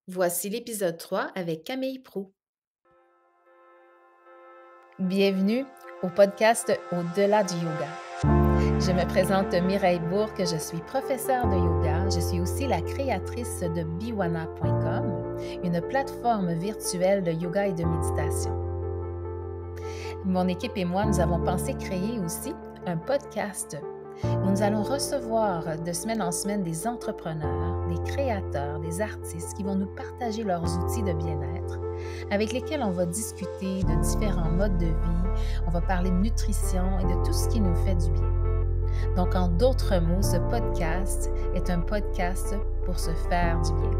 Voici l'épisode 3 avec Camille Prou. Bienvenue au podcast Au-delà du yoga. Je me présente Mireille Bourque, je suis professeure de yoga. Je suis aussi la créatrice de Biwana.com, une plateforme virtuelle de yoga et de méditation. Mon équipe et moi, nous avons pensé créer aussi un podcast où nous allons recevoir de semaine en semaine des entrepreneurs, des créateurs, des artistes qui vont nous partager leurs outils de bien-être avec lesquels on va discuter de différents modes de vie, on va parler de nutrition et de tout ce qui nous fait du bien. Donc, en d'autres mots, ce podcast est un podcast pour se faire du bien.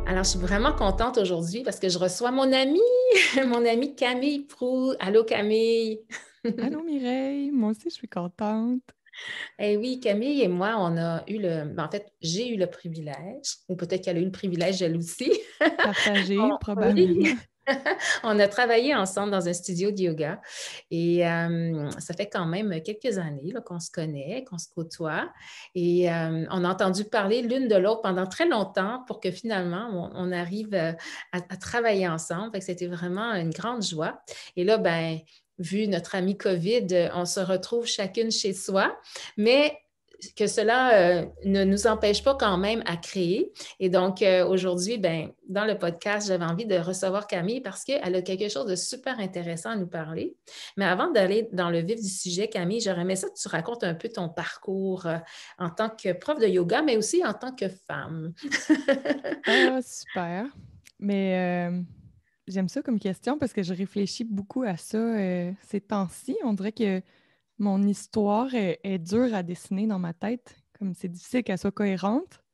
Alors, je suis vraiment contente aujourd'hui parce que je reçois mon amie, mon amie Camille Prou. Allô Camille! Allô Mireille, moi aussi je suis contente. Eh oui, Camille et moi, on a eu en fait, j'ai eu le privilège, ou peut-être qu'elle a eu le privilège elle aussi. Partagée Oui, probablement. on a travaillé ensemble dans un studio de yoga et ça fait quand même quelques années là, qu'on se connaît, qu'on se côtoie et on a entendu parler l'une de l'autre pendant très longtemps pour que finalement, on arrive à travailler ensemble. Fait que c'était vraiment une grande joie. Et là, ben, vu notre ami COVID, on se retrouve chacune chez soi, mais que cela ne nous empêche pas quand même à créer. Et donc, aujourd'hui, ben, dans le podcast, j'avais envie de recevoir Camille parce qu'elle a quelque chose de super intéressant à nous parler. Mais avant d'aller dans le vif du sujet, Camille, j'aurais aimé ça que tu racontes un peu ton parcours en tant que prof de yoga, mais aussi en tant que femme. Ah, super. Mais j'aime ça comme question parce que je réfléchis beaucoup à ça ces temps-ci. On dirait que mon histoire est dure à dessiner dans ma tête, comme c'est difficile qu'elle soit cohérente.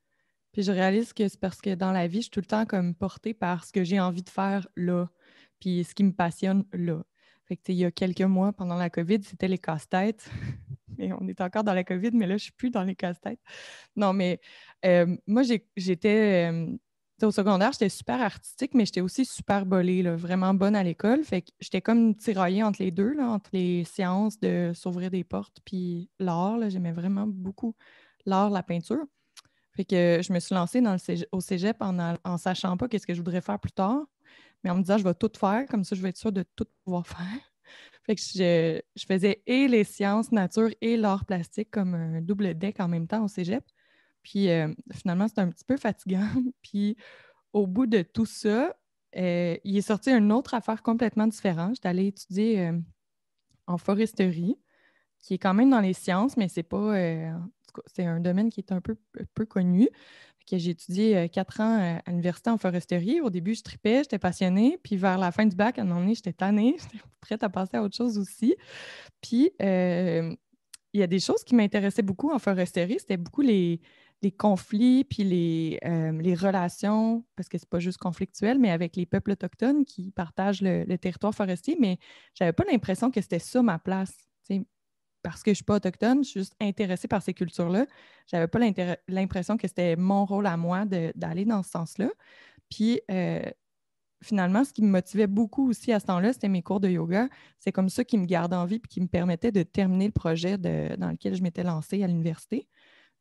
Puis je réalise que c'est parce que dans la vie, je suis tout le temps comme portée par ce que j'ai envie de faire là, puis ce qui me passionne là. Fait que, tu sais, il y a quelques mois, pendant la COVID, c'était les casse-têtes. Et on est encore dans la COVID, mais là, je suis plus dans les casse-têtes. Non, mais moi, j'étais... tu sais, au secondaire, j'étais super artistique, mais j'étais aussi super bolée, là, vraiment bonne à l'école. Fait que j'étais comme tiraillée entre les deux, là, entre les séances de s'ouvrir des portes puis l'art. Là. J'aimais vraiment beaucoup l'art, la peinture. Fait que je me suis lancée au cégep en sachant pas qu'est-ce que je voudrais faire plus tard, mais en me disant, je vais tout faire, comme ça, je vais être sûre de tout pouvoir faire. Fait que je faisais et les sciences nature et l'art plastique comme un double deck en même temps au cégep. Puis finalement, c'était un petit peu fatigant. Puis au bout de tout ça, il est sorti une autre affaire complètement différente. J'étais allée étudier en foresterie, qui est quand même dans les sciences, mais c'est pas. En tout cas, c'est un domaine qui est un peu connu. Fait que j'ai étudié 4 ans à l'université en foresterie. Au début, je tripais, j'étais passionnée. Puis vers la fin du bac, à un moment donné, j'étais tannée, j'étais prête à passer à autre chose aussi. Puis il y a des choses qui m'intéressaient beaucoup en foresterie. C'était beaucoup les conflits, puis les relations, parce que c'est pas juste conflictuel, mais avec les peuples autochtones qui partagent le territoire forestier. Mais j'avais pas l'impression que c'était ça ma place. Tu sais, parce que je ne suis pas autochtone, je suis juste intéressée par ces cultures-là. Je n'avais pas l'impression que c'était mon rôle à moi d'aller dans ce sens-là. Puis finalement, ce qui me motivait beaucoup aussi à ce temps-là, c'était mes cours de yoga. C'est comme ça qui me gardait en vie et qui me permettait de terminer le projet dans lequel je m'étais lancée à l'université.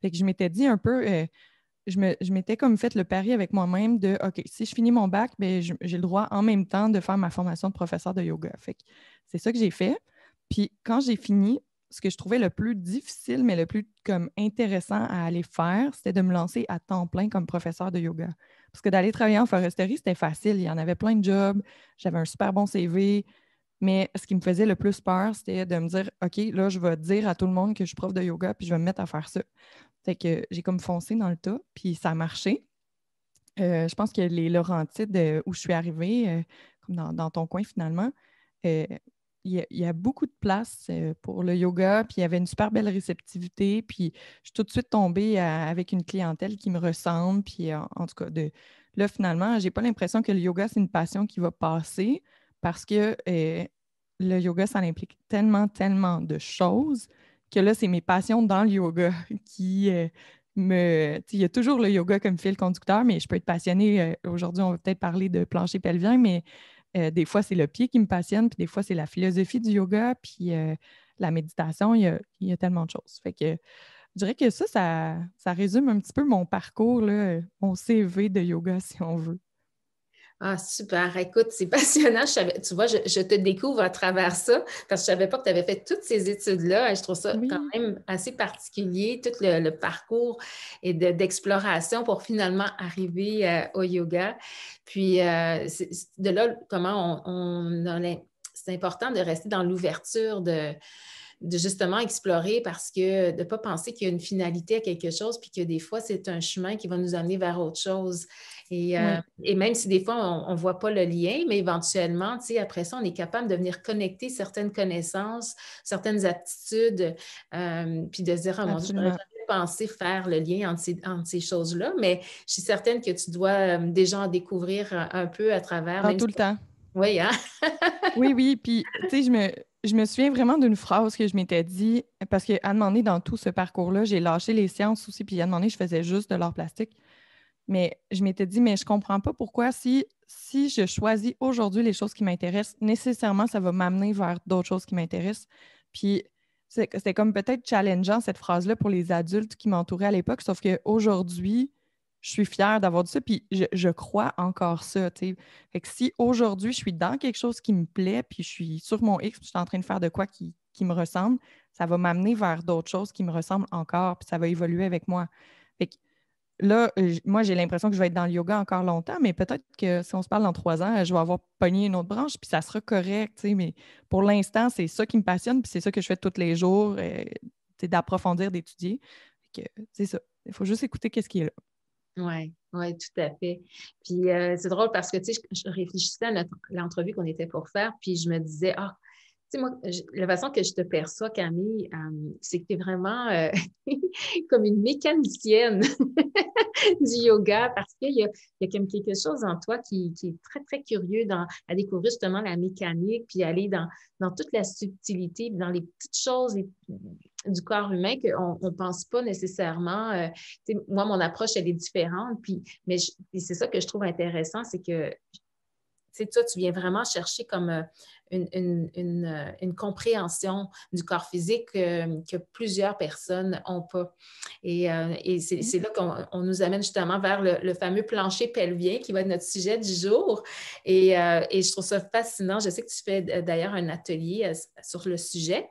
Fait que je m'étais dit un peu, je m'étais comme fait le pari avec moi-même de, OK, si je finis mon bac, ben, j'ai le droit en même temps de faire ma formation de professeur de yoga. Fait que c'est ça que j'ai fait. Puis quand j'ai fini, ce que je trouvais le plus difficile, mais le plus comme intéressant à aller faire, c'était de me lancer à temps plein comme professeur de yoga. Parce que d'aller travailler en foresterie, c'était facile. Il y en avait plein de jobs. J'avais un super bon CV. Mais ce qui me faisait le plus peur, c'était de me dire, OK, là, je vais dire à tout le monde que je suis prof de yoga, puis je vais me mettre à faire ça. Fait que j'ai comme foncé dans le tas, puis ça a marché. Je pense que les Laurentides, où je suis arrivée, comme dans ton coin finalement, euh, il y a beaucoup de place pour le yoga, puis il y avait une super belle réceptivité, puis je suis tout de suite tombée avec une clientèle qui me ressemble, puis en tout cas, là finalement, j'ai pas l'impression que le yoga, c'est une passion qui va passer parce que le yoga, ça implique tellement, tellement de choses que là, c'est mes passions dans le yoga qui, il y a toujours le yoga comme fil conducteur, mais je peux être passionnée. Aujourd'hui, on va peut-être parler de plancher pelvien, mais des fois, c'est le pied qui me passionne, puis des fois, c'est la philosophie du yoga, puis la méditation, il y a tellement de choses. Fait que je dirais que ça résume un petit peu mon parcours, là, mon CV de yoga, si on veut. Ah, super. Écoute, c'est passionnant. Tu vois, je te découvre à travers ça parce que je ne savais pas que tu avais fait toutes ces études-là. Et je trouve ça quand Oui, même assez particulier, tout le parcours et d'exploration pour finalement arriver au yoga. Puis, de là, comment c'est important de rester dans l'ouverture de justement explorer parce que de ne pas penser qu'il y a une finalité à quelque chose, puis que des fois, c'est un chemin qui va nous amener vers autre chose. oui, Et même si des fois, on ne voit pas le lien, mais éventuellement, tu sais, après ça, on est capable de venir connecter certaines connaissances, certaines aptitudes, puis de se dire, oh mon Dieu, je n'aurais absolument. jamais pensé faire le lien entre ces choses-là, mais je suis certaine que tu dois déjà en découvrir un peu à travers, Ah, même tout si... le temps. Oui, hein? Oui, oui. Puis, tu sais, je me souviens vraiment d'une phrase que je m'étais dit, parce qu'à un moment donné, dans tout ce parcours-là, j'ai lâché les sciences aussi, puis à un moment donné, je faisais juste de l'art plastique. Mais je m'étais dit, mais je comprends pas pourquoi si je choisis aujourd'hui les choses qui m'intéressent, nécessairement, ça va m'amener vers d'autres choses qui m'intéressent. Puis c'était comme peut-être challengeant cette phrase-là pour les adultes qui m'entouraient à l'époque, sauf qu'aujourd'hui, je suis fière d'avoir dit ça, puis je crois encore ça, tu sais. Fait que si aujourd'hui, je suis dans quelque chose qui me plaît, puis je suis sur mon X, puis je suis en train de faire de quoi qui me ressemble, ça va m'amener vers d'autres choses qui me ressemblent encore, puis ça va évoluer avec moi. Fait que là, moi, j'ai l'impression que je vais être dans le yoga encore longtemps, mais peut-être que si on se parle dans 3 ans, je vais avoir pogné une autre branche, puis ça sera correct, tu sais. Mais pour l'instant, c'est ça qui me passionne, puis c'est ça que je fais tous les jours, c'est d'approfondir, d'étudier. Fait que, c'est ça. Il faut juste écouter qu'est-ce qui est là. Oui, oui, tout à fait. Puis c'est drôle parce que, tu sais, je réfléchissais à l'entrevue qu'on était pour faire, puis je me disais, ah, tu sais, moi, la façon que je te perçois, Camille, c'est que tu es vraiment comme une mécanicienne du yoga parce qu'il y a comme quelque chose en toi qui est très, très curieux à découvrir justement la mécanique, puis aller dans toute la subtilité, dans les petites choses du corps humain qu'on ne pense pas nécessairement. Moi, mon approche, elle est différente, mais c'est ça que je trouve intéressant, c'est que toi, tu viens vraiment chercher comme une compréhension du corps physique que plusieurs personnes n'ont pas. Et Mm. c'est là qu'on nous amène justement vers le fameux plancher pelvien qui va être notre sujet du jour. Et je trouve ça fascinant. Je sais que tu fais d'ailleurs un atelier sur le sujet.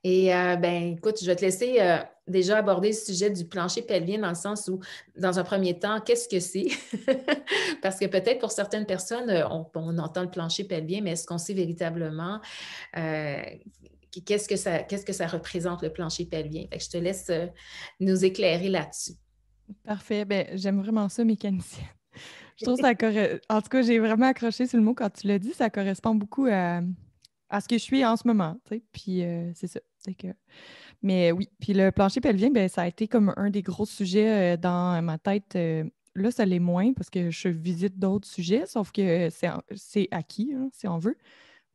Et ben, écoute, je vais te laisser déjà aborder le sujet du plancher pelvien dans le sens où, dans un premier temps, qu'est-ce que c'est? Parce que peut-être pour certaines personnes, on entend le plancher pelvien, mais est-ce qu'on sait véritablement euh, qu'est-ce que ça représente le plancher pelvien? Fait que je te laisse nous éclairer là-dessus. Parfait. Ben, j'aime vraiment ça, mécanicien. Je trouve que ça En tout cas, j'ai vraiment accroché sur le mot quand tu l'as dit. Ça correspond beaucoup à ce que je suis en ce moment, tu sais. Puis c'est ça. C'est que... Mais oui, puis le plancher pelvien, ben, ça a été comme un des gros sujets dans ma tête. Là, ça l'est moins parce que je visite d'autres sujets, sauf que c'est acquis, hein, si on veut.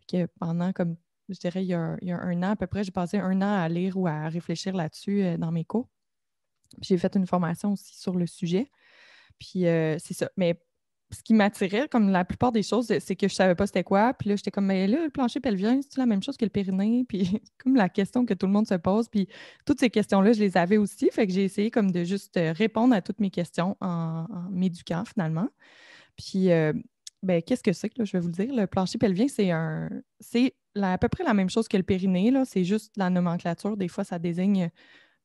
Que pendant, comme je dirais, il y a 1 an à peu près, j'ai passé 1 an à lire ou à réfléchir là-dessus dans mes cours. Puis j'ai fait une formation aussi sur le sujet. Puis c'est ça. Mais ce qui m'attirait, comme la plupart des choses, c'est que je savais pas c'était quoi. Puis là, j'étais comme, mais là, le plancher pelvien, c'est la même chose que le périnée? Puis comme la question que tout le monde se pose. Puis toutes ces questions-là, je les avais aussi. Fait que j'ai essayé comme de juste répondre à toutes mes questions en m'éduquant finalement. Puis, ben, qu'est-ce que c'est que là, je vais vous le dire? Le plancher pelvien, à peu près la même chose que le périnée, là. C'est juste la nomenclature. Des fois, ça désigne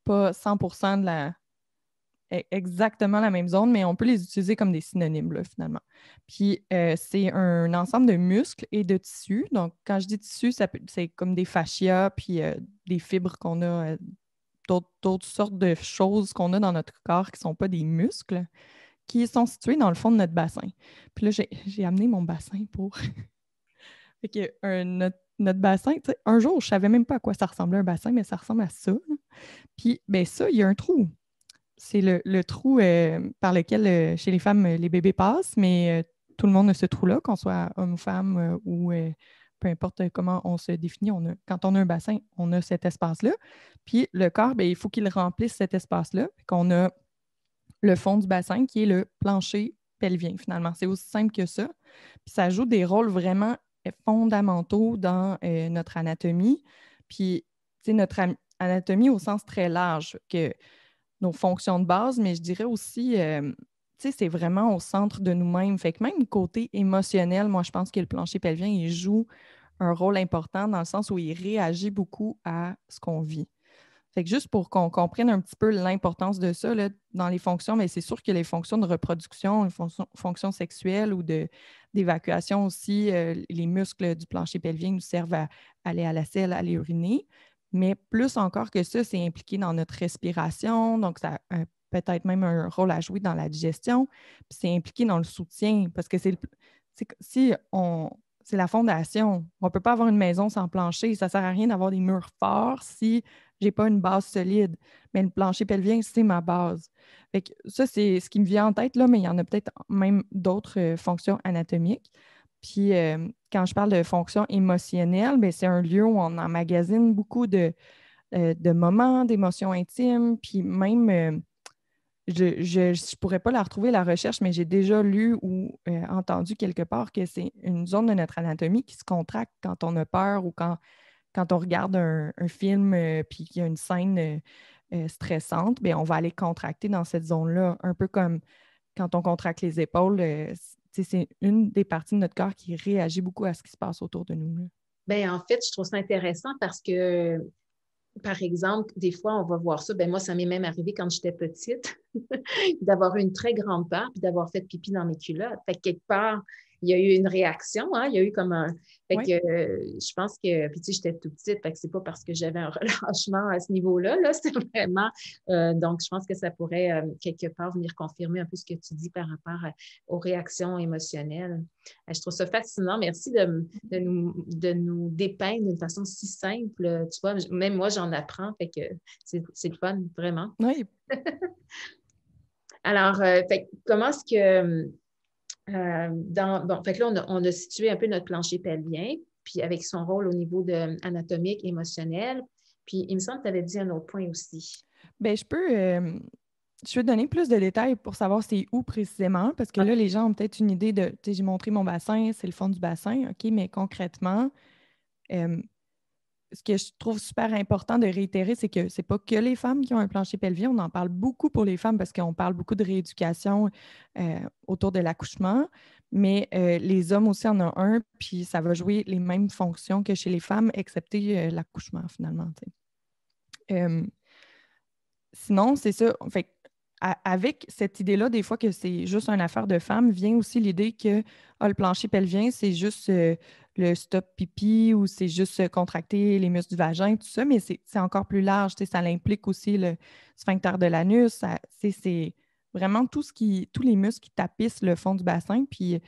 pas 100% exactement la même zone, mais on peut les utiliser comme des synonymes, là, finalement. Puis, c'est un ensemble de muscles et de tissus. Donc, quand je dis tissus, c'est comme des fascias, puis des fibres qu'on a, d'autres sortes de choses qu'on a dans notre corps qui ne sont pas des muscles, qui sont situés dans le fond de notre bassin. Puis là, j'ai amené mon bassin pour... Fait que notre bassin, tu sais, un jour, je ne savais même pas à quoi ça ressemblait un bassin, mais ça ressemble à ça, là. Puis, ben ça, il y a un trou. C'est le trou par lequel, chez les femmes, les bébés passent, mais tout le monde a ce trou-là, qu'on soit homme ou femme ou peu importe comment on se définit. Quand on a un bassin, on a cet espace-là. Puis le corps, ben, il faut qu'il remplisse cet espace-là. Qu'on a le fond du bassin qui est le plancher pelvien, finalement. C'est aussi simple que ça. Puis ça joue des rôles vraiment fondamentaux dans notre anatomie. Puis, tu sais, notre anatomie au sens très large, que nos fonctions de base, mais je dirais aussi, tu sais, c'est vraiment au centre de nous-mêmes. Fait que même côté émotionnel, moi, je pense que le plancher pelvien, il joue un rôle important dans le sens où il réagit beaucoup à ce qu'on vit. Fait que juste pour qu'on comprenne un petit peu l'importance de ça là, dans les fonctions, mais c'est sûr que les fonctions de reproduction, les fonctions sexuelles ou d'évacuation aussi, les muscles du plancher pelvien nous servent à aller à la selle, aller uriner. Mais plus encore que ça, c'est impliqué dans notre respiration, donc ça a peut-être même un rôle à jouer dans la digestion, puis c'est impliqué dans le soutien, parce que si on, c'est la fondation. On ne peut pas avoir une maison sans plancher. Ça ne sert à rien d'avoir des murs forts si je n'ai pas une base solide. Mais le plancher pelvien, c'est ma base. Fait que ça, c'est ce qui me vient en tête, là, mais il y en a peut-être même d'autres fonctions anatomiques. Puis, quand je parle de fonctions émotionnelles, bien, c'est un lieu où on emmagasine beaucoup de moments, d'émotions intimes, puis même, je ne pourrais pas la retrouver, la recherche, mais j'ai déjà lu ou entendu quelque part que c'est une zone de notre anatomie qui se contracte quand on a peur ou quand on regarde un film puis qu'il y a une scène stressante, bien, on va aller contracter dans cette zone-là, un peu comme quand on contracte les épaules. C'est une des parties de notre corps qui réagit beaucoup à ce qui se passe autour de nous, là. Ben, en fait, je trouve ça intéressant parce que, par exemple, des fois, on va voir ça. Ben, moi, ça m'est même arrivé quand j'étais petite, d'avoir eu une très grande peur puis d'avoir fait pipi dans mes culottes. Fait que quelque part, il y a eu une réaction, hein? Il y a eu comme un. Fait Oui. que je pense que. Puis tu sais, j'étais tout petite, fait que c'est pas parce que j'avais un relâchement à ce niveau-là, là, c'est vraiment. Donc, je pense que ça pourrait quelque part venir confirmer un peu ce que tu dis par rapport aux réactions émotionnelles. Je trouve ça fascinant. Merci de nous dépeindre d'une façon si simple. Tu vois, même moi, j'en apprends, fait que c'est le fun, vraiment. Oui. Alors, fait, comment est-ce que bon, fait que là, on a situé un peu notre plancher pelvien, puis avec son rôle au niveau anatomique, émotionnel. Puis il me semble que tu avais dit un autre point aussi. Bien, je vais donner plus de détails pour savoir c'est où précisément, parce que là, OK. les gens ont peut-être une idée de, tu sais, j'ai montré mon bassin, c'est le fond du bassin, OK, mais concrètement, euh, ce que je trouve super important de réitérer, c'est que c'est pas que les femmes qui ont un plancher pelvien, on en parle beaucoup pour les femmes parce qu'on parle beaucoup de rééducation autour de l'accouchement, mais les hommes aussi en ont un, puis ça va jouer les mêmes fonctions que chez les femmes, excepté l'accouchement finalement, tu sais. Sinon, c'est ça. Fait avec cette idée-là, des fois que c'est juste une affaire de femme, vient aussi l'idée que le plancher pelvien, c'est juste le stop pipi ou c'est juste contracter les muscles du vagin, tout ça, mais c'est encore plus large. Ça implique aussi le sphincter de l'anus. C'est vraiment tous les muscles qui tapissent le fond du bassin. Puis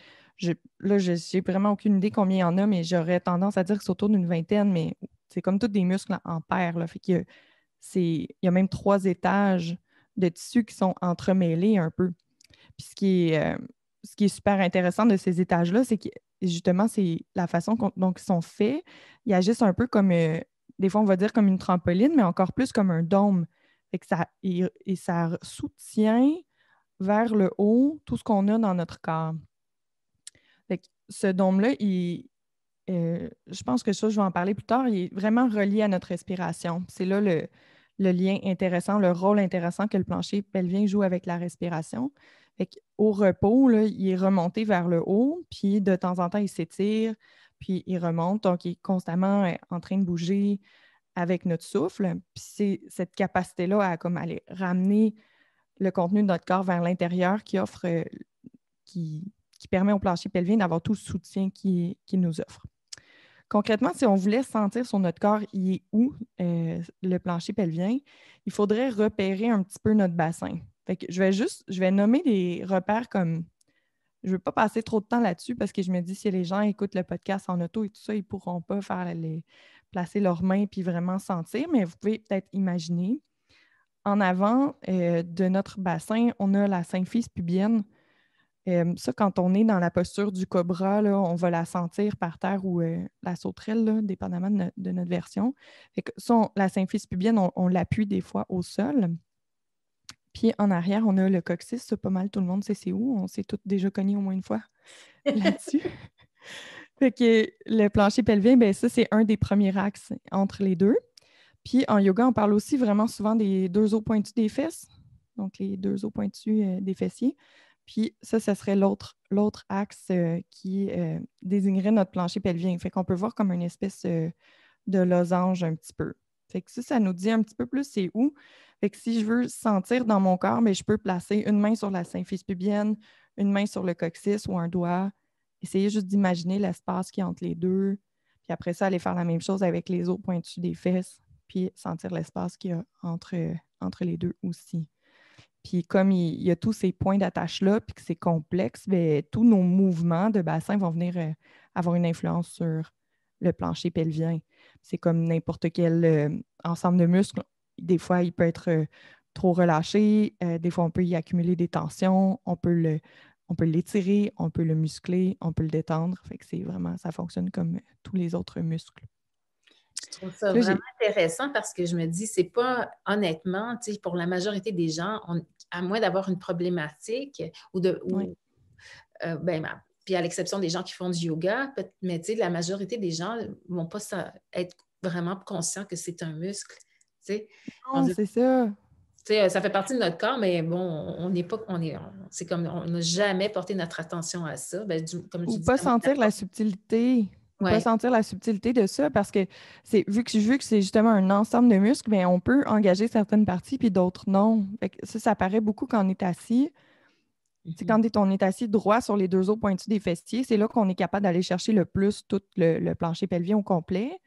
là, je n'ai vraiment aucune idée combien il y en a, mais j'aurais tendance à dire que c'est autour d'une vingtaine, mais c'est comme tous des muscles en paire. Là, fait que il y a même 3 étages de tissus qui sont entremêlés un peu. Puis ce qui est super intéressant de ces étages-là, c'est que justement, c'est la façon dont ils sont faits. Ils agissent un peu comme, des fois, on va dire comme une trampoline, mais encore plus comme un dôme. Fait que ça soutient vers le haut tout ce qu'on a dans notre corps. Fait que ce dôme-là, je pense que ça, je vais en parler plus tard, il est vraiment relié à notre respiration. C'est là le lien intéressant, le rôle intéressant que le plancher pelvien joue avec la respiration. Au repos, là, il est remonté vers le haut, puis de temps en temps, il s'étire, puis il remonte. Donc, il est constamment en train de bouger avec notre souffle. Puis c'est cette capacité-là à comme aller ramener le contenu de notre corps vers l'intérieur qui permet au plancher pelvien d'avoir tout le soutien qu'il nous offre. Concrètement, si on voulait sentir sur notre corps, il est où le plancher pelvien, il faudrait repérer un petit peu notre bassin. Fait que je vais nommer des repères comme, je ne veux pas passer trop de temps là-dessus parce que je me dis si les gens écoutent le podcast en auto et tout ça, ils ne pourront pas placer leurs mains puis vraiment sentir, mais vous pouvez peut-être imaginer. En avant de notre bassin, on a la symphyse pubienne. Ça, quand on est dans la posture du cobra, là, on va la sentir par terre ou la sauterelle, là, dépendamment de notre version. Fait que ça, la symphyse pubienne, on l'appuie des fois au sol. Puis en arrière, on a le coccyx. Ça, pas mal tout le monde sait c'est où. On s'est tous déjà connus au moins une fois là-dessus. Fait que le plancher pelvien, ben ça, c'est un des premiers axes entre les deux. Puis en yoga, on parle aussi vraiment souvent des deux os pointus des fesses, donc les deux os pointus des fessiers. Puis ça serait l'autre axe qui désignerait notre plancher pelvien. Fait qu'on peut voir comme une espèce de losange un petit peu. Fait que ça nous dit un petit peu plus c'est où. Fait que si je veux sentir dans mon corps, mais je peux placer une main sur la symphyse pubienne, une main sur le coccyx ou un doigt. Essayer juste d'imaginer l'espace qui est entre les deux. Puis après ça, aller faire la même chose avec les os pointus des fesses, puis sentir l'espace qu'il y a entre les deux aussi. Puis comme il y a tous ces points d'attache-là, puis que c'est complexe, bien, tous nos mouvements de bassin vont venir avoir une influence sur le plancher pelvien. C'est comme n'importe quel ensemble de muscles. Des fois, il peut être trop relâché. Des fois, on peut y accumuler des tensions. On peut l'étirer, on peut le muscler, on peut le détendre. Fait que c'est vraiment, ça fonctionne comme tous les autres muscles. Je trouve ça Là, vraiment intéressant parce que je me dis, c'est pas honnêtement, tu sais, pour la majorité des gens, à moins d'avoir une problématique ouais. puis à l'exception des gens qui font du yoga, mais tu sais, la majorité des gens ne vont pas être vraiment conscients que c'est un muscle. Tu sais, Non, c'est ça. ça fait partie de notre corps, mais bon, on n'est pas, c'est comme on n'a jamais porté notre attention à ça. Ben, comme Ou tu dis, pas à moins sentir la subtilité. Ou pas ouais. sentir la subtilité de ça, parce que vu que c'est justement un ensemble de muscles, bien, on peut engager certaines parties puis d'autres non. Fait que ça paraît beaucoup quand on est assis. C'est Mhm. quand on est assis droit sur les deux os pointus des fessiers, c'est là qu'on est capable d'aller chercher le plus tout le plancher pelvien au complet.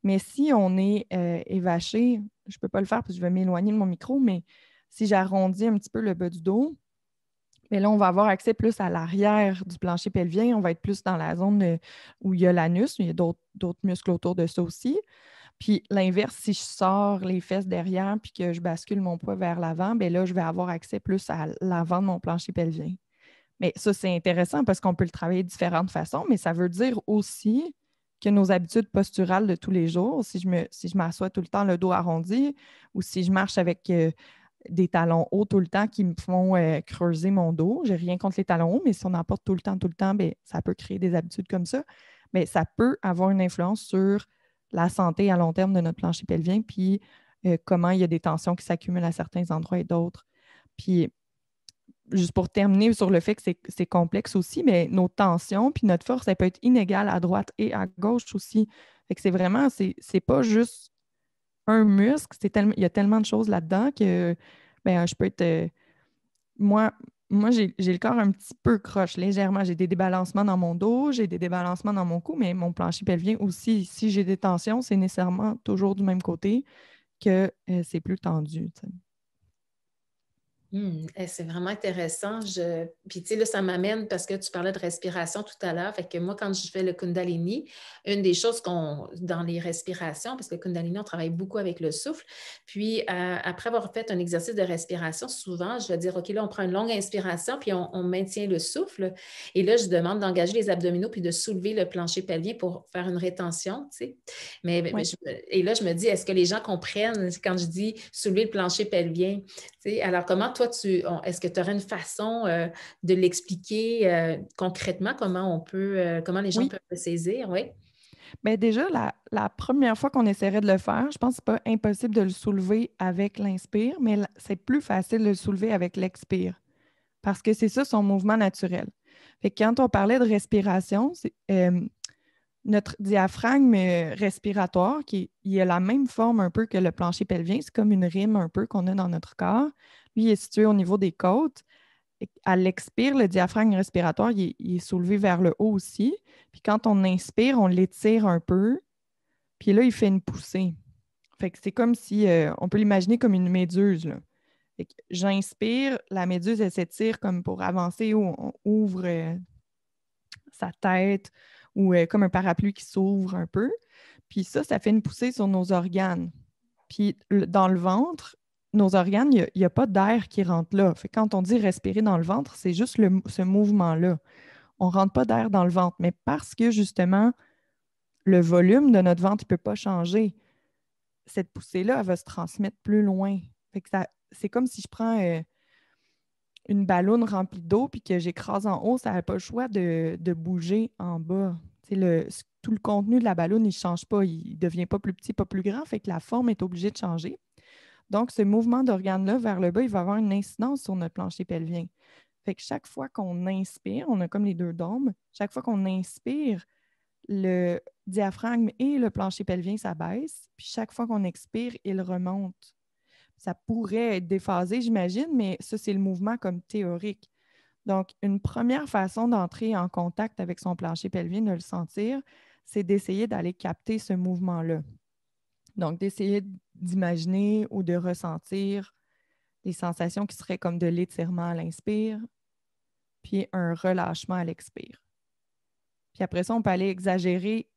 Mais si on est évaché, je ne peux pas le faire parce que je vais m'éloigner de mon micro, mais si j'arrondis un petit peu le bas du dos, mais là, on va avoir accès plus à l'arrière du plancher pelvien. On va être plus dans la zone où il y a l'anus. Il y a d'autres muscles autour de ça aussi. Puis l'inverse, si je sors les fesses derrière puis que je bascule mon poids vers l'avant, bien là, je vais avoir accès plus à l'avant de mon plancher pelvien. Mais ça, c'est intéressant parce qu'on peut le travailler de différentes façons, mais ça veut dire aussi que nos habitudes posturales de tous les jours, si je m'assois tout le temps le dos arrondi ou si je marche avec des talons hauts tout le temps qui me font creuser mon dos. J'ai rien contre les talons hauts, mais si on en porte tout le temps, bien, ça peut créer des habitudes comme ça. Mais ça peut avoir une influence sur la santé à long terme de notre plancher pelvien, puis comment il y a des tensions qui s'accumulent à certains endroits et d'autres. Puis, juste pour terminer sur le fait que c'est complexe aussi, mais nos tensions puis notre force, elle peut être inégale à droite et à gauche aussi. Fait que c'est vraiment, c'est pas juste un muscle, il y a tellement de choses là-dedans que ben, je peux être. Moi, moi j'ai le corps un petit peu croche, légèrement. J'ai des débalancements dans mon dos, j'ai des débalancements dans mon cou, mais mon plancher pelvien aussi, si j'ai des tensions, c'est nécessairement toujours du même côté que c'est plus tendu. T'sais. C'est vraiment intéressant. Puis, tu sais, là, ça m'amène parce que tu parlais de respiration tout à l'heure. Fait que moi, quand je fais le Kundalini, une des choses dans les respirations, parce que le Kundalini, on travaille beaucoup avec le souffle. Puis, après avoir fait un exercice de respiration, souvent, je vais dire, OK, là, on prend une longue inspiration, puis on maintient le souffle. Et là, je demande d'engager les abdominaux puis de soulever le plancher pelvien pour faire une rétention, tu sais. Ouais. Et là, je me dis, est-ce que les gens comprennent quand je dis soulever le plancher pelvien? Alors, comment toi, est-ce que tu aurais une façon de l'expliquer concrètement, comment les gens Oui. peuvent le saisir? Oui. Mais déjà, la première fois qu'on essaierait de le faire, je pense que ce n'est pas impossible de le soulever avec l'inspire, mais c'est plus facile de le soulever avec l'expire parce que c'est ça son mouvement naturel. Fait que quand on parlait de respiration, notre diaphragme respiratoire, il a la même forme un peu que le plancher pelvien, c'est comme une rime un peu qu'on a dans notre corps. Lui, il est situé au niveau des côtes. À l'expire, le diaphragme respiratoire, il est soulevé vers le haut aussi. Puis quand on inspire, on l'étire un peu. Puis là, il fait une poussée. Fait que c'est comme si, on peut l'imaginer comme une méduse, là. Fait que j'inspire, la méduse, elle s'étire comme pour avancer ou on ouvre sa tête ou comme un parapluie qui s'ouvre un peu. Puis ça fait une poussée sur nos organes. Puis dans le ventre, nos organes, il n'y a, pas d'air qui rentre là. Fait que quand on dit respirer dans le ventre, c'est juste ce mouvement-là. On ne rentre pas d'air dans le ventre, mais parce que justement, le volume de notre ventre ne peut pas changer, cette poussée-là, elle va se transmettre plus loin. Fait que c'est comme si je prends une ballonne remplie d'eau puis que j'écrase en haut, ça n'a pas le choix de bouger en bas. tout le contenu de la balloune, il ne change pas, il ne devient pas plus petit, pas plus grand, fait que la forme est obligée de changer. Donc, ce mouvement d'organe-là vers le bas, il va avoir une incidence sur notre plancher pelvien. Fait que chaque fois qu'on inspire, on a comme les deux dômes, chaque fois qu'on inspire, le diaphragme et le plancher pelvien s'abaissent, puis chaque fois qu'on expire, il remonte. Ça pourrait être déphasé, j'imagine, mais ça, c'est le mouvement comme théorique. Donc, une première façon d'entrer en contact avec son plancher pelvien, de le sentir, c'est d'essayer d'aller capter ce mouvement-là. Donc, d'essayer d'imaginer ou de ressentir des sensations qui seraient comme de l'étirement à l'inspire, puis un relâchement à l'expire. Puis après ça, on peut aller exagérer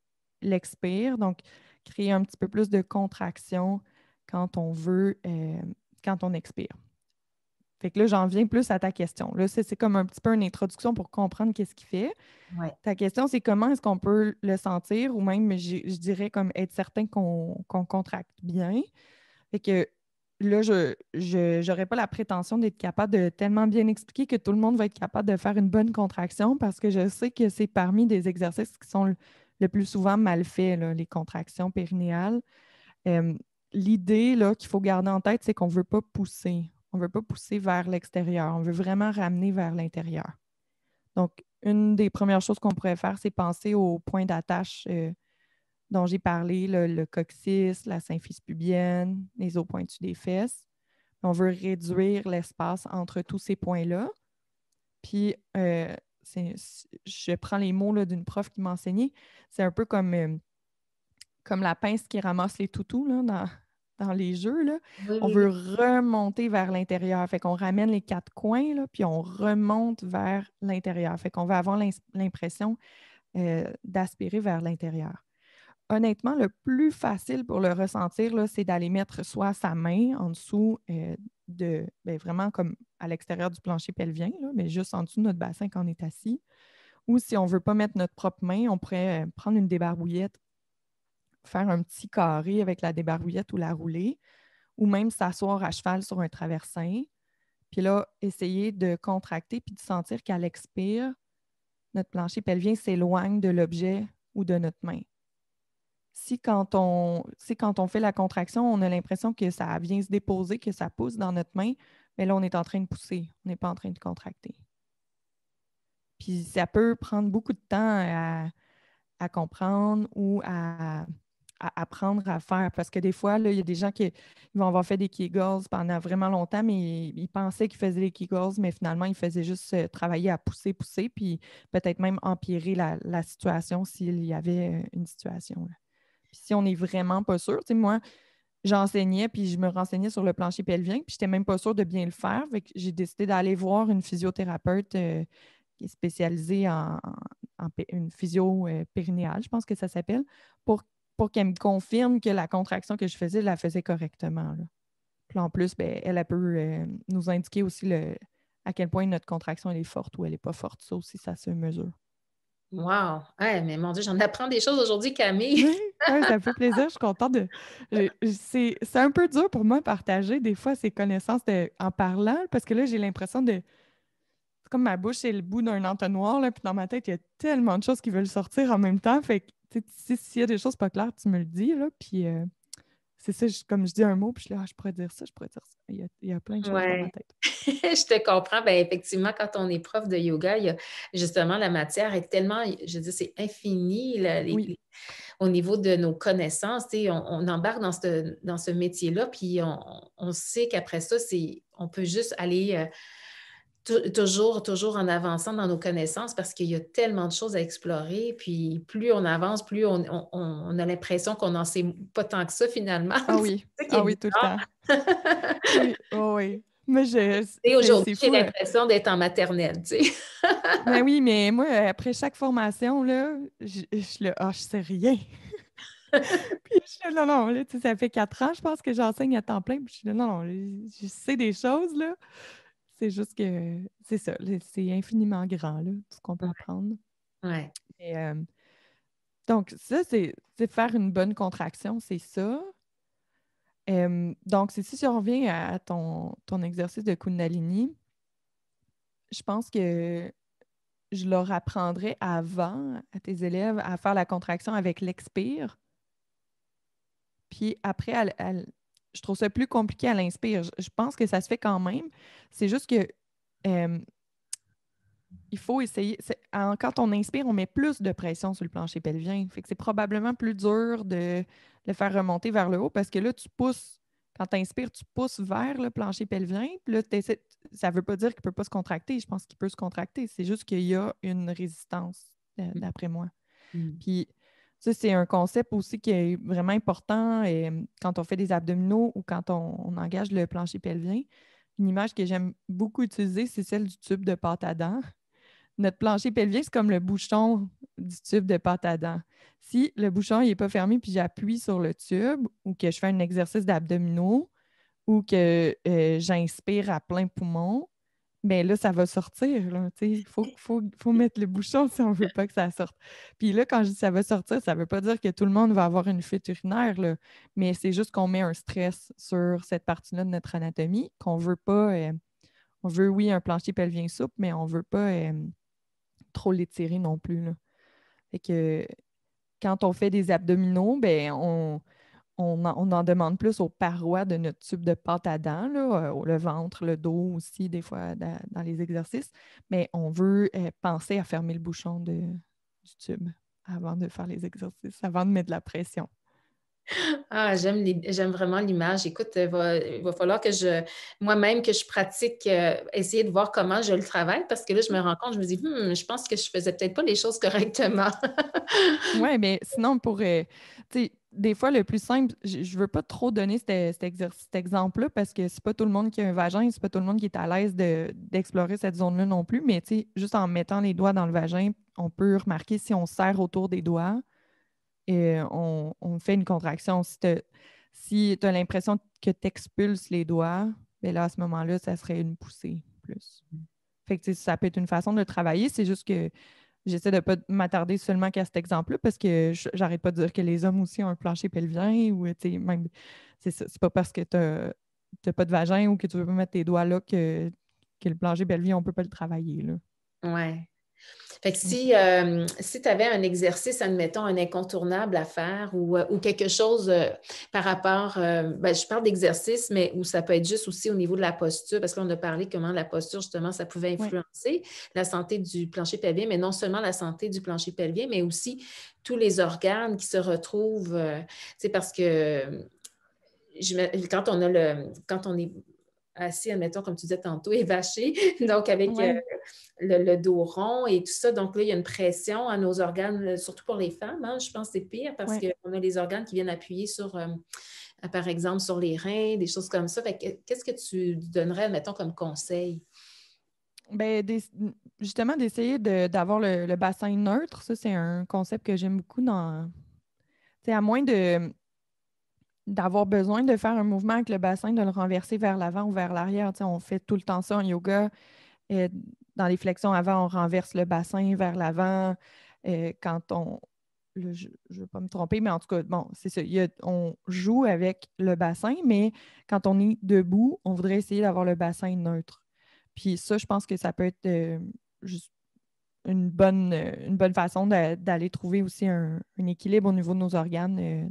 l'expire, donc créer un petit peu plus de contraction quand on veut, quand on expire. Fait que là, j'en viens plus à ta question. Là, c'est comme un petit peu une introduction pour comprendre qu'est-ce qu'il fait. Ouais. Ta question, c'est comment est-ce qu'on peut le sentir ou même, je dirais, comme être certain qu'on contracte bien. Fait que là, je n'aurais pas la prétention d'être capable de tellement bien expliquer que tout le monde va être capable de faire une bonne contraction parce que je sais que c'est parmi des exercices qui sont le plus souvent mal faits, là, les contractions périnéales. Euh, L'idée là, qu'il faut garder en tête, c'est qu'on ne veut pas pousser. On ne veut pas pousser vers l'extérieur. On veut vraiment ramener vers l'intérieur. Donc, une des premières choses qu'on pourrait faire, c'est penser au point d'attache dont j'ai parlé, le coccyx, la symphyse pubienne, les os pointus des fesses. On veut réduire l'espace entre tous ces points-là. Puis, je prends les mots là, d'une prof qui m'a enseigné. C'est un peu comme la pince qui ramasse les toutous là, dans les jeux. Là. Oui, On oui, veut oui. remonter vers l'intérieur. Fait qu'on ramène les quatre coins, là, puis on remonte vers l'intérieur. Fait qu'on va avoir l'impression d'aspirer vers l'intérieur. Honnêtement, le plus facile pour le ressentir, là, c'est d'aller mettre soit sa main en dessous vraiment comme à l'extérieur du plancher pelvien, là, mais juste en dessous de notre bassin quand on est assis. Ou si on ne veut pas mettre notre propre main, on pourrait prendre une débarbouillette, faire un petit carré avec la débarbouillette ou la rouler, ou même s'asseoir à cheval sur un traversin. Puis là, essayer de contracter puis de sentir qu'à l'expire, notre plancher pelvien s'éloigne de l'objet ou de notre main. Si quand on fait la contraction, on a l'impression que ça vient se déposer, que ça pousse dans notre main, mais là, on est en train de pousser, on n'est pas en train de contracter. Puis ça peut prendre beaucoup de temps à comprendre ou à apprendre à faire. Parce que des fois, là, il y a des gens qui vont avoir fait des Kegels pendant vraiment longtemps, mais ils pensaient qu'ils faisaient des Kegels, mais finalement, ils faisaient juste travailler à pousser, puis peut-être même empirer la situation s'il y avait une situation. Là. Puis si on n'est vraiment pas sûr, tu sais, moi, j'enseignais, puis je me renseignais sur le plancher pelvien, puis je n'étais même pas sûre de bien le faire. Fait que j'ai décidé d'aller voir une physiothérapeute qui est spécialisée en une physio périnéale, je pense que ça s'appelle, pour qu'elle me confirme que la contraction que je faisais, je la faisais correctement. Là. Puis en plus, ben, elle peut nous indiquer aussi à quel point notre contraction elle est forte ou elle n'est pas forte. Ça aussi, ça se mesure. Wow! Ouais, mais mon Dieu, j'en apprends des choses aujourd'hui, Camille. Oui, ouais, ça me fait plaisir. Je suis contente de. C'est un peu dur pour moi de partager des fois ces connaissances en parlant parce que là, j'ai l'impression de. C'est comme ma bouche, c'est le bout d'un entonnoir, là, puis dans ma tête, il y a tellement de choses qui veulent sortir en même temps. Fait que, tu sais, s'il y a des choses pas claires, tu me le dis, là, puis c'est ça, comme je dis un mot, puis je suis là, ah, je pourrais dire ça, je pourrais dire ça. Il y a plein de choses dans ma Ouais. tête. Je te comprends. Ben, effectivement, quand on est prof de yoga, il y a justement la matière est tellement, je dis, c'est infini Oui, au niveau de nos connaissances. Tu sais, on embarque dans ce métier-là, puis on sait qu'après ça, on peut juste aller toujours en avançant dans nos connaissances parce qu'il y a tellement de choses à explorer. Puis plus on avance, plus on a l'impression qu'on n'en sait pas tant que ça finalement. ah C'est oui, ça qui est ah oui, tout le bizarre. temps. Oui, oh oui. Mais Et aujourd'hui, c'est j'ai fou. l'impression d'être en maternelle, tu sais. Mais oui, mais moi, après chaque formation, là, je suis là, ah, je sais rien. Puis je suis là, non, non, là, tu sais, ça fait 4 ans, je pense que j'enseigne à temps plein. Puis je suis là, non, non, là, je sais des choses, là. C'est juste que, c'est ça, là, c'est infiniment grand, là, tout ce qu'on peut apprendre. Ouais. Et, donc, ça, c'est faire une bonne contraction, c'est ça. Donc, c'est si on revient à ton exercice de Kundalini, je pense que je leur apprendrais avant à tes élèves à faire la contraction avec l'expire. Puis après, je trouve ça plus compliqué à l'inspire. Je pense que ça se fait quand même. C'est juste que euh, il faut essayer. Quand on inspire, on met plus de pression sur le plancher pelvien. Fait que c'est probablement plus dur de le faire remonter vers le haut parce que là, tu pousses. Quand tu inspires, tu pousses vers le plancher pelvien. Puis là, ça ne veut pas dire qu'il ne peut pas se contracter. Je pense qu'il peut se contracter. C'est juste qu'il y a une résistance, d'après moi. Mm. Puis ça, c'est un concept aussi qui est vraiment important quand on fait des abdominaux ou quand on engage le plancher pelvien. Une image que j'aime beaucoup utiliser, c'est celle du tube de pâte à dents. Notre plancher pelvien, c'est comme le bouchon du tube de pâte à dents. Si le bouchon n'est pas fermé puis j'appuie sur le tube ou que je fais un exercice d'abdominaux ou que j'inspire à plein poumon, bien là, ça va sortir. Il faut mettre le bouchon si on ne veut pas que ça sorte. Puis là, quand je dis ça va sortir, ça ne veut pas dire que tout le monde va avoir une fuite urinaire, là, mais c'est juste qu'on met un stress sur cette partie-là de notre anatomie, qu'on ne veut pas. On veut, oui, un plancher pelvien souple, mais on ne veut pas trop l'étirer non plus, là. Fait que quand on fait des abdominaux, ben on en demande plus aux parois de notre tube de pâte à dents, là, le ventre, le dos aussi, des fois dans les exercices. Mais on veut penser à fermer le bouchon du tube avant de faire les exercices, avant de mettre de la pression. Ah, j'aime vraiment l'image. Écoute, il va falloir que moi-même, que je pratique, essayer de voir comment je le travaille parce que là, je me rends compte, je me dis, je pense que je faisais peut-être pas les choses correctement. Oui, mais sinon, des fois, le plus simple, je ne veux pas trop donner cet exemple-là parce que c'est pas tout le monde qui a un vagin, c'est pas tout le monde qui est à l'aise d'explorer cette zone-là non plus, mais juste en mettant les doigts dans le vagin, on peut remarquer si on serre autour des doigts et on fait une contraction. Si tu as l'impression que tu expulses les doigts, bien là, à ce moment-là, ça serait une poussée plus. Fait que ça peut être une façon de travailler, c'est juste que j'essaie de ne pas m'attarder seulement qu'à cet exemple-là parce que j'arrête pas de dire que les hommes aussi ont un plancher pelvien ou même c'est ça. C'est pas parce que tu n'as pas de vagin ou que tu veux pas mettre tes doigts là que le plancher pelvien, on peut pas le travailler, là. Ouais. Fait que Mm. si tu avais un exercice, admettons, un incontournable à faire ou quelque chose par rapport, je parle d'exercice, mais où ça peut être juste aussi au niveau de la posture, parce qu'on a parlé comment la posture, justement, ça pouvait Ouais. influencer la santé du plancher pelvien, mais non seulement la santé du plancher pelvien, mais aussi tous les organes qui se retrouvent, parce que quand on est assis, admettons, comme tu disais tantôt, évaché, donc avec Ouais. le dos rond et tout ça. Donc là, il y a une pression à nos organes, surtout pour les femmes, hein, je pense que c'est pire parce Ouais. qu'on a les organes qui viennent appuyer sur, par exemple, sur les reins, des choses comme ça. Fait que, qu'est-ce que tu donnerais, mettons, comme conseil? Ben, justement, d'essayer d'avoir le bassin neutre, ça, c'est un concept que j'aime beaucoup à moins d'avoir besoin de faire un mouvement avec le bassin, de le renverser vers l'avant ou vers l'arrière. On fait tout le temps ça en yoga. Dans les flexions avant, on renverse le bassin vers l'avant. Quand on. Là, je ne veux pas me tromper, mais en tout cas, bon, c'est ça. On joue avec le bassin, mais quand on est debout, on voudrait essayer d'avoir le bassin neutre. Puis ça, je pense que ça peut être juste une bonne façon d'aller trouver aussi un équilibre au niveau de nos organes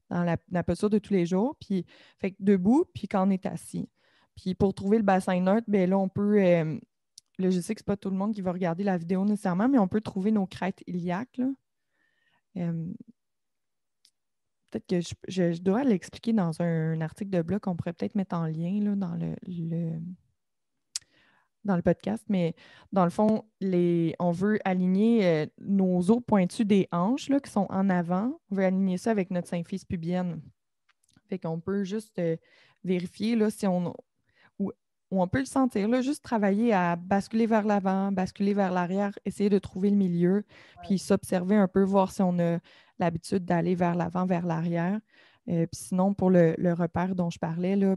dans la posture de tous les jours. Puis, fait que debout, puis quand on est assis. Puis pour trouver le bassin neutre, bien là, on peut. Là, je sais que ce n'est pas tout le monde qui va regarder la vidéo nécessairement, mais on peut trouver nos crêtes iliaques, là. Peut-être que je dois l'expliquer dans un article de blog qu'on pourrait peut-être mettre en lien là, dans le podcast, mais dans le fond, on veut aligner nos os pointus des hanches là, qui sont en avant. On veut aligner ça avec notre symphyse pubienne. Fait qu'on peut juste vérifier là, si ou on peut le sentir, là, juste travailler à basculer vers l'avant, basculer vers l'arrière, essayer de trouver le milieu, puis s'observer un peu, voir si on a l'habitude d'aller vers l'avant, vers l'arrière. Puis sinon, pour le repère dont je parlais, là,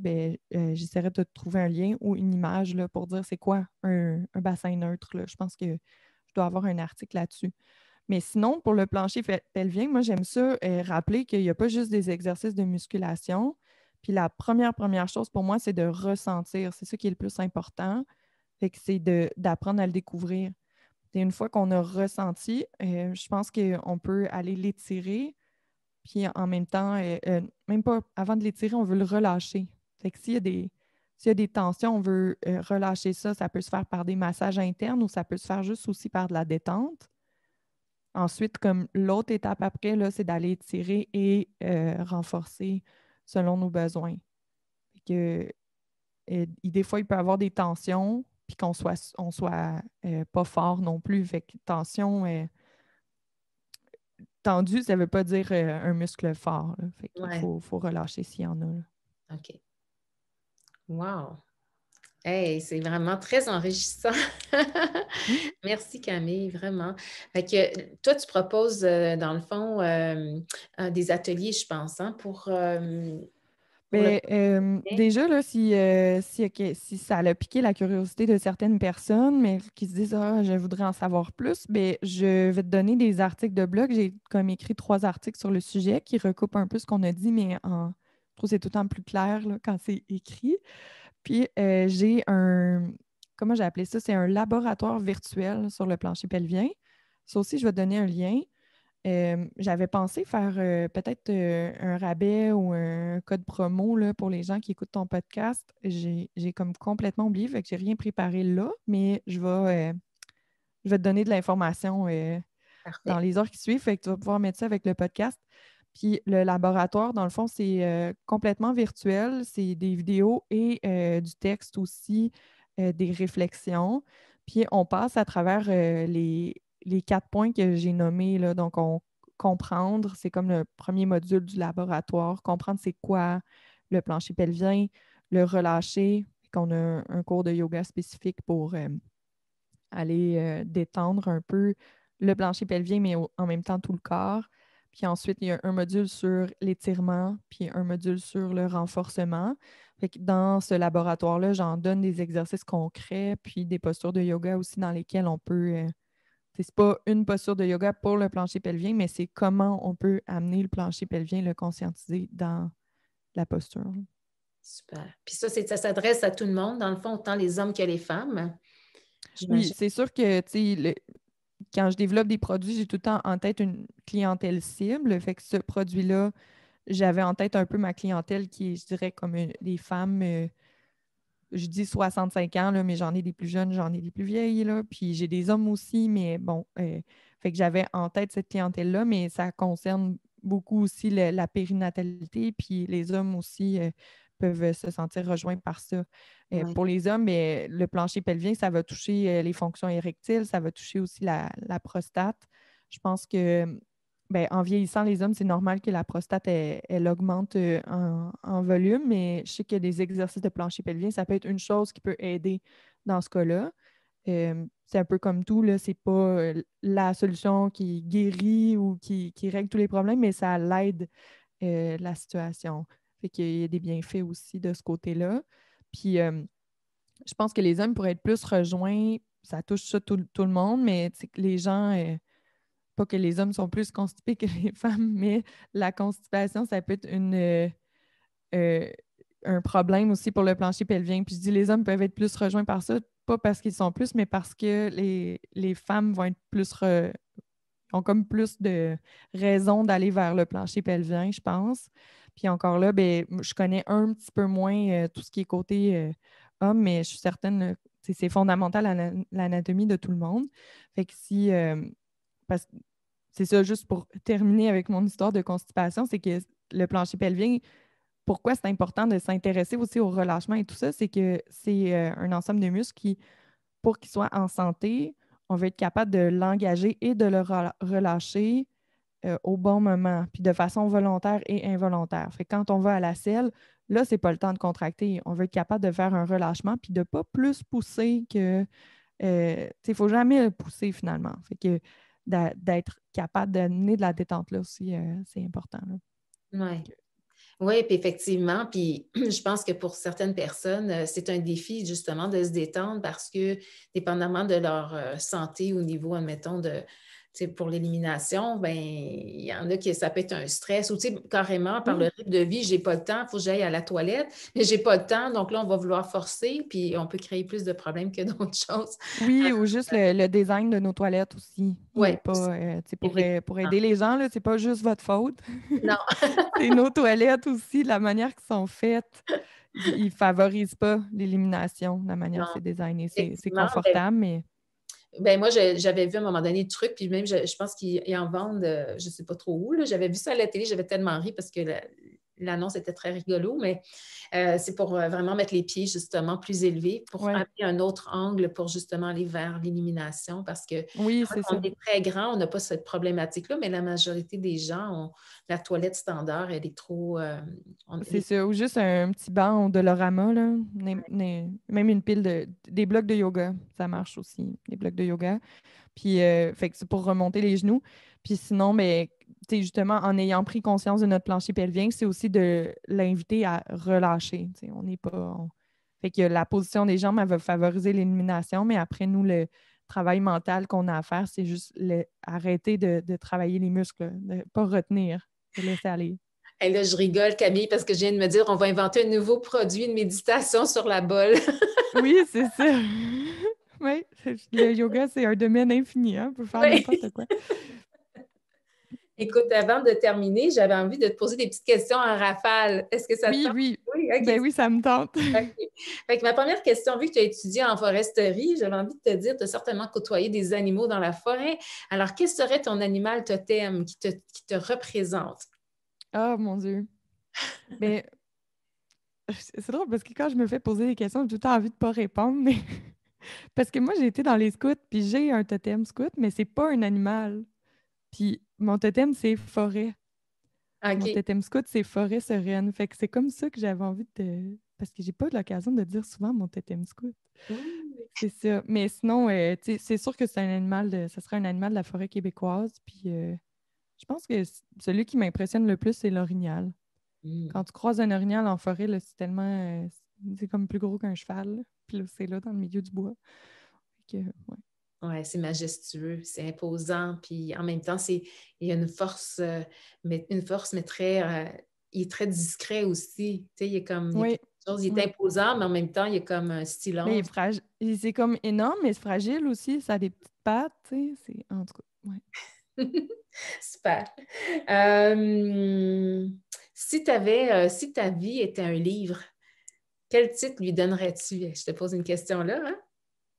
j'essaierai de trouver un lien ou une image là, pour dire c'est quoi un bassin neutre, là. Je pense que je dois avoir un article là-dessus. Mais sinon, pour le plancher pelvien, moi, j'aime ça rappeler qu'il n'y a pas juste des exercices de musculation. Puis la première chose pour moi, c'est de ressentir. C'est ça qui est le plus important. Fait que c'est d'apprendre à le découvrir. Et une fois qu'on a ressenti, je pense qu'on peut aller l'étirer, puis en même temps, même pas avant de l'étirer, on veut le relâcher. Fait que s'il y a des tensions, on veut relâcher ça. Ça peut se faire par des massages internes ou ça peut se faire juste aussi par de la détente. Ensuite, comme l'autre étape après, là, c'est d'aller étirer et renforcer selon nos besoins. Fait que, des fois, il peut y avoir des tensions, puis on soit pas fort non plus. Fait que tension tendue, ça ne veut pas dire un muscle fort, là. Fait qu'il Ouais, faut relâcher s'il y en a, là. OK. Wow! Hey, c'est vraiment très enrichissant. Mm. Merci Camille, vraiment. Fait que toi, tu proposes dans le fond des ateliers, je pense, hein, pour le Ben, déjà, là, si ça a piqué la curiosité de certaines personnes, mais qui se disent Ah, je voudrais en savoir plus, ben, je vais te donner des articles de blog. J'ai comme écrit 3 articles sur le sujet qui recoupent un peu ce qu'on a dit, mais je trouve que c'est tout le temps plus clair là, quand c'est écrit. Puis j'ai comment j'ai appelé ça? C'est un laboratoire virtuel sur le plancher pelvien. Ça aussi, je vais te donner un lien. J'avais pensé faire peut-être un rabais ou un code promo là, pour les gens qui écoutent ton podcast. J'ai comme complètement oublié, fait que j'ai rien préparé là, mais je vais te donner de l'information dans Parfait. les heures qui suivent, fait que tu vas pouvoir mettre ça avec le podcast. Puis le laboratoire, dans le fond, c'est complètement virtuel. C'est des vidéos et du texte aussi, des réflexions. Puis on passe à travers les 4 points que j'ai nommés, là. Donc, comprendre, c'est comme le premier module du laboratoire. Comprendre c'est quoi le plancher pelvien, le relâcher, qu'on a un cours de yoga spécifique pour aller détendre un peu le plancher pelvien, mais en même temps tout le corps. Puis ensuite, il y a un module sur l'étirement, puis un module sur le renforcement. Fait que dans ce laboratoire-là, j'en donne des exercices concrets, puis des postures de yoga aussi dans lesquelles on peut. C'est pas une posture de yoga pour le plancher pelvien, mais c'est comment on peut amener le plancher pelvien, le conscientiser dans la posture. Super. Puis ça s'adresse à tout le monde, dans le fond, autant les hommes que les femmes, Oui, j'imagine. c'est sûr que, tu sais, quand je développe des produits, j'ai tout le temps en tête une clientèle cible. Fait que ce produit-là, j'avais en tête un peu ma clientèle qui est, je dirais, comme des femmes, je dis 65 ans, là, mais j'en ai des plus jeunes, j'en ai des plus vieilles, là. Puis j'ai des hommes aussi, mais bon, fait que j'avais en tête cette clientèle-là, mais ça concerne beaucoup aussi la périnatalité, puis les hommes aussi peuvent se sentir rejoints par ça. Oui, Pour les hommes, ben, le plancher pelvien, ça va toucher les fonctions érectiles, ça va toucher aussi la prostate. Je pense que ben, en vieillissant, les hommes, c'est normal que la prostate, elle augmente en volume, mais je sais que des exercices de plancher pelvien, ça peut être une chose qui peut aider dans ce cas-là. C'est un peu comme tout, là, c'est pas la solution qui guérit ou qui règle tous les problèmes, mais ça l'aide la situation. Fait qu'il y a des bienfaits aussi de ce côté-là. Puis je pense que les hommes pourraient être plus rejoints, ça touche ça tout le monde, mais que les gens pas que les hommes sont plus constipés que les femmes, mais la constipation, ça peut être euh, un problème aussi pour le plancher pelvien. Puis je dis les hommes peuvent être plus rejoints par ça, pas parce qu'ils sont plus, mais parce que les femmes vont être ont comme plus de raisons d'aller vers le plancher pelvien, je pense. Puis encore là, ben, je connais un petit peu moins tout ce qui est côté homme, mais je suis certaine que c'est fondamental à l'anatomie de tout le monde. Fait que si parce que c'est ça, juste pour terminer avec mon histoire de constipation, c'est que le plancher pelvien, pourquoi c'est important de s'intéresser aussi au relâchement et tout ça, c'est que c'est un ensemble de muscles qui, pour qu'ils soient en santé, on veut être capable de l'engager et de le relâcher au bon moment, puis de façon volontaire et involontaire. Fait que quand on va à la selle, là, c'est pas le temps de contracter. On veut être capable de faire un relâchement puis de ne pas plus pousser que il ne faut jamais le pousser finalement. Fait que d'être capable d'amener de la détente là aussi, c'est important, là. oui. Oui, puis effectivement, puis je pense que pour certaines personnes, c'est un défi justement de se détendre parce que, dépendamment de leur santé au niveau, admettons, pour l'élimination, ben il y en a qui ça peut être un stress ou carrément par Mm. le rythme de vie, j'ai pas le temps, il faut que j'aille à la toilette, mais j'ai pas le temps, donc là, on va vouloir forcer, puis on peut créer plus de problèmes que d'autres choses. Oui, ou juste le design de nos toilettes aussi. Il est Oui, pas, tu sais, pour effectivement. aider les gens, là, c'est pas juste votre faute. Non, C'est nos toilettes aussi, la manière qu'ils sont faites. Ils favorisent pas l'élimination, la manière que non, c'est designé. C'est effectivement. Ben, confortable, mais moi, j'avais vu à un moment donné le truc, puis même, je pense qu'ils en vendent, je ne sais pas trop où, là. J'avais vu ça à la télé, j'avais tellement ri parce que l'annonce était très rigolo, mais c'est pour vraiment mettre les pieds justement plus élevés, pour ouais, amener un autre angle pour justement aller vers l'élimination parce que oui, quand c'est on ça. est très grand, on n'a pas cette problématique-là, mais la majorité des gens ont la toilette standard, elle est trop. C'est ça. Ou juste un petit banc de Dolorama, là. Même une pile des blocs de yoga, ça marche aussi. Des blocs de yoga. Puis, fait que c'est pour remonter les genoux. Puis sinon, ben, tu sais, justement, en ayant pris conscience de notre plancher pelvien, c'est aussi de l'inviter à relâcher. Tu sais, on n'est pas. Fait que la position des jambes, elle va favoriser l'élimination, mais après, nous, le travail mental qu'on a à faire, c'est juste arrêter de travailler les muscles, de ne pas retenir, de laisser aller. Et là, je rigole, Camille, parce que je viens de me dire on va inventer un nouveau produit de méditation sur la bolle. Oui, c'est ça. Oui, le yoga, c'est un domaine infini, hein? On peut faire Oui. n'importe quoi. Écoute, avant de terminer, j'avais envie de te poser des petites questions en rafale. Est-ce que ça te Oui, tente? oui. Oui, OK. Ben oui, ça me tente. OK. Fait que ma première question, vu que tu as étudié en foresterie, j'avais envie de te dire, tu as certainement côtoyé des animaux dans la forêt. Alors, quel serait ton animal totem qui te représente? Oh mon Dieu. Mais c'est drôle parce que quand je me fais poser des questions, j'ai tout le temps envie de pas répondre. Mais parce que moi, j'ai été dans les scouts, puis j'ai un totem scout, mais c'est pas un animal. Puis mon totem, c'est forêt. Mon OK. totem scout, c'est forêt sereine. Fait que c'est comme ça que j'avais envie de. Parce que j'ai pas eu l'occasion de dire souvent mon totem scout. Mmh. C'est ça. Mais sinon, tu sais, c'est sûr que c'est un animal ça serait un animal de la forêt québécoise. Puis je pense que celui qui m'impressionne le plus, c'est l'orignal. Mmh. Quand tu croises un orignal en forêt, là, c'est tellement. C'est comme plus gros qu'un cheval, là. Puis là, c'est là, dans le milieu du bois. Fait que, ouais. Ouais, c'est majestueux, c'est imposant, puis en même temps, il y a une force, mais il est très discret aussi. Tu sais, il y a Oui, quelque chose, il est oui. imposant, mais en même temps, il y a comme un Mais il est silence. fragile. C'est comme énorme, mais c'est fragile aussi. Ça a des petites pattes, tu sais. En tout cas, ouais. Super. Si ta vie était un livre, quel titre lui donnerais-tu? Je te pose une question là, hein?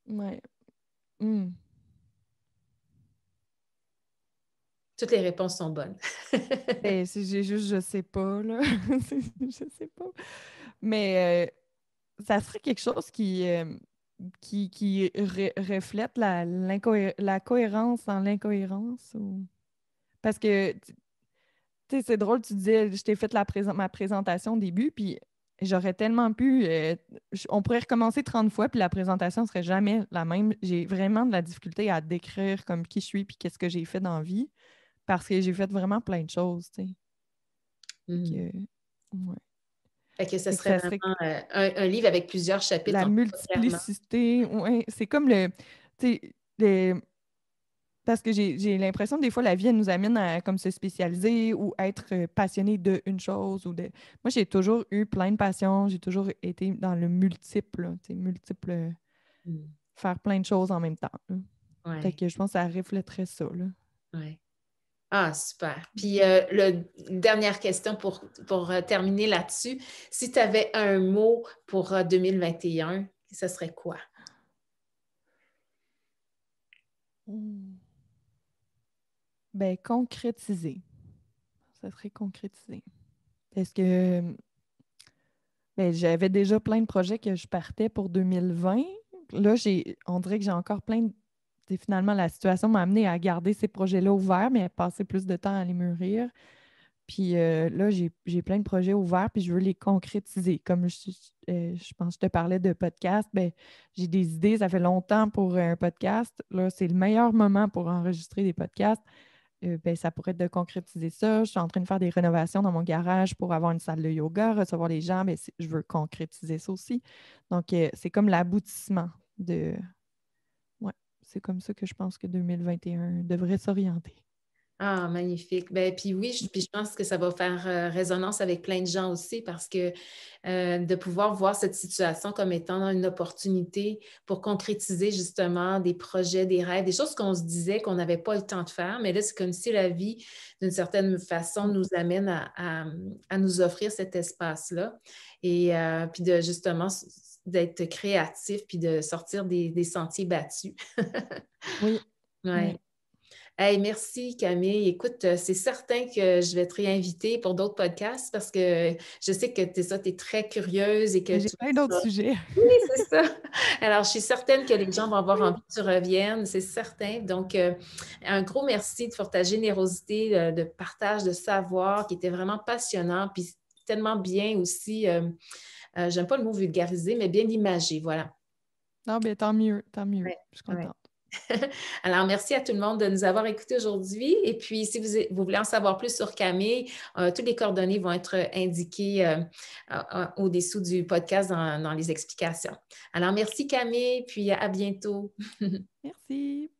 Ouais. Hmm. Toutes les réponses sont bonnes. Ben, j'ai juste, je sais pas, là. Je sais pas. Mais ça serait quelque chose qui reflète la cohérence dans l'incohérence. Parce que, tu sais, c'est drôle, tu disais, je t'ai fait ma présentation au début, puis j'aurais tellement pu. On pourrait recommencer 30 fois, puis la présentation serait jamais la même. J'ai vraiment de la difficulté à décrire comme qui je suis, puis qu'est-ce que j'ai fait dans la vie, parce que j'ai fait vraiment plein de choses, tu sais. Fait que, Hmm. ouais. Fait que ce Fait que serait ça serait vraiment un livre avec plusieurs chapitres, la on peut pas clairement. multiplicité. Ouais, c'est comme tu sais, parce que j'ai l'impression que des fois, la vie, elle nous amène à comme se spécialiser ou être passionné d'une chose. Moi, j'ai toujours eu plein de passions. J'ai toujours été dans le multiple, là, tu sais, Hmm. faire plein de choses en même temps, là. Fait Ouais, que je pense que ça reflèterait ça, là. ouais. Ah, super. Puis, dernière question pour terminer là-dessus. Si tu avais un mot pour 2021, ce serait quoi? Hmm. Ben, concrétiser. Ça serait concrétiser. Parce que ben, j'avais déjà plein de projets que je partais pour 2020. Là, on dirait que j'ai encore plein de. Finalement, la situation m'a amené à garder ces projets-là ouverts, mais à passer plus de temps à les mûrir. Puis là, j'ai plein de projets ouverts, puis je veux les concrétiser. Comme je pense que je te parlais de podcast, ben, j'ai des idées, ça fait longtemps pour un podcast. Là, c'est le meilleur moment pour enregistrer des podcasts. Ben, ça pourrait être de concrétiser ça. Je suis en train de faire des rénovations dans mon garage pour avoir une salle de yoga, recevoir les gens. Ben, je veux concrétiser ça aussi. Donc, c'est comme l'aboutissement de. Ouais, c'est comme ça que je pense que 2021 devrait s'orienter. Ah, magnifique. Ben, puis oui, puis je pense que ça va faire résonance avec plein de gens aussi parce que de pouvoir voir cette situation comme étant une opportunité pour concrétiser justement des projets, des rêves, des choses qu'on se disait qu'on n'avait pas le temps de faire, mais là, c'est comme si la vie, d'une certaine façon, nous amène à nous offrir cet espace-là et puis de justement d'être créatif puis de sortir des sentiers battus. Oui, Ouais. oui. Hey, merci Camille. Écoute, c'est certain que je vais te réinviter pour d'autres podcasts parce que je sais que tu es très curieuse et que Mais j'ai tu plein d'autres vas... sujets. Oui, c'est ça. Alors, je suis certaine que les gens vont avoir envie que tu reviennes, c'est certain. Donc, un gros merci pour ta générosité de partage de savoir qui était vraiment passionnant, puis tellement bien aussi, j'aime pas le mot vulgariser, mais bien imagé, voilà. Non, bien, tant mieux, tant mieux. Ouais, Je suis ouais. contente. Alors, merci à tout le monde de nous avoir écoutés aujourd'hui. Et puis, si vous voulez en savoir plus sur Camille, toutes les coordonnées vont être indiquées au-dessous du podcast dans les explications. Alors, merci Camille, puis à bientôt. Merci.